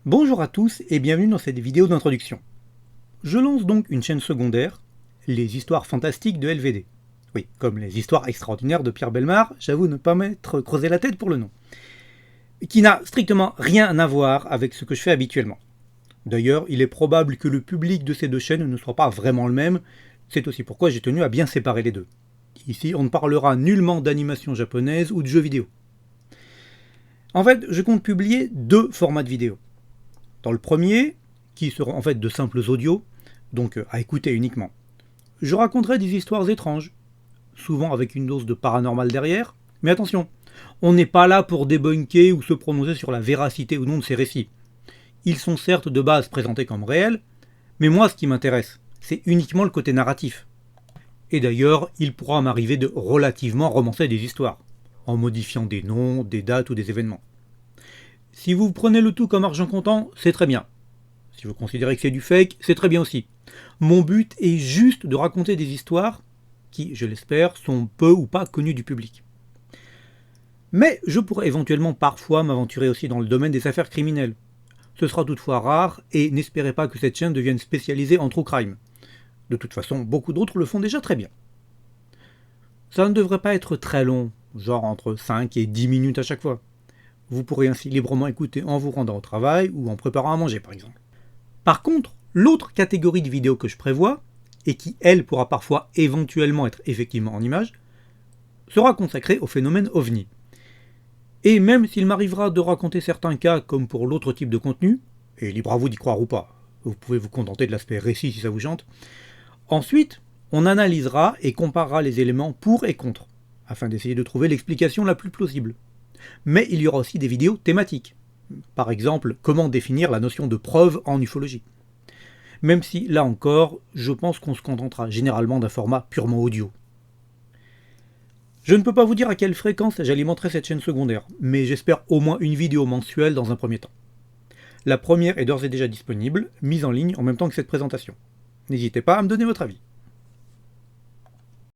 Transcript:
Bonjour à tous et bienvenue dans cette vidéo d'introduction. Je lance donc une chaîne secondaire, les histoires fantastiques de LVD. Oui, comme les histoires extraordinaires de Pierre Bellemare, j'avoue ne pas m'être creusé la tête pour le nom. Qui n'a strictement rien à voir avec ce que je fais habituellement. D'ailleurs, il est probable que le public de ces deux chaînes ne soit pas vraiment le même, c'est aussi pourquoi j'ai tenu à bien séparer les deux. Ici, on ne parlera nullement d'animation japonaise ou de jeux vidéo. En fait, je compte publier deux formats de vidéos. Dans le premier, qui seront en fait de simples audios, donc à écouter uniquement, je raconterai des histoires étranges, souvent avec une dose de paranormal derrière, mais attention, on n'est pas là pour débunker ou se prononcer sur la véracité ou non de ces récits. Ils sont certes de base présentés comme réels, mais moi ce qui m'intéresse, c'est uniquement le côté narratif. Et d'ailleurs, il pourra m'arriver de relativement romancer des histoires, en modifiant des noms, des dates ou des événements. Si vous prenez le tout comme argent comptant, c'est très bien. Si vous considérez que c'est du fake, c'est très bien aussi. Mon but est juste de raconter des histoires qui, je l'espère, sont peu ou pas connues du public. Mais je pourrais éventuellement parfois m'aventurer aussi dans le domaine des affaires criminelles. Ce sera toutefois rare et n'espérez pas que cette chaîne devienne spécialisée en true crime. De toute façon, beaucoup d'autres le font déjà très bien. Ça ne devrait pas être très long, genre entre 5 et 10 minutes à chaque fois. Vous pourrez ainsi librement écouter en vous rendant au travail ou en préparant à manger par exemple. Par contre, l'autre catégorie de vidéos que je prévois, et qui elle pourra parfois éventuellement être effectivement en image, sera consacrée au phénomène OVNI. Et même s'il m'arrivera de raconter certains cas comme pour l'autre type de contenu, et libre à vous d'y croire ou pas, vous pouvez vous contenter de l'aspect récit si ça vous chante, ensuite on analysera et comparera les éléments pour et contre, afin d'essayer de trouver l'explication la plus plausible. Mais il y aura aussi des vidéos thématiques. Par exemple, comment définir la notion de preuve en ufologie. Même si, là encore, je pense qu'on se contentera généralement d'un format purement audio. Je ne peux pas vous dire à quelle fréquence j'alimenterai cette chaîne secondaire, mais j'espère au moins une vidéo mensuelle dans un premier temps. La première est d'ores et déjà disponible, mise en ligne en même temps que cette présentation. N'hésitez pas à me donner votre avis.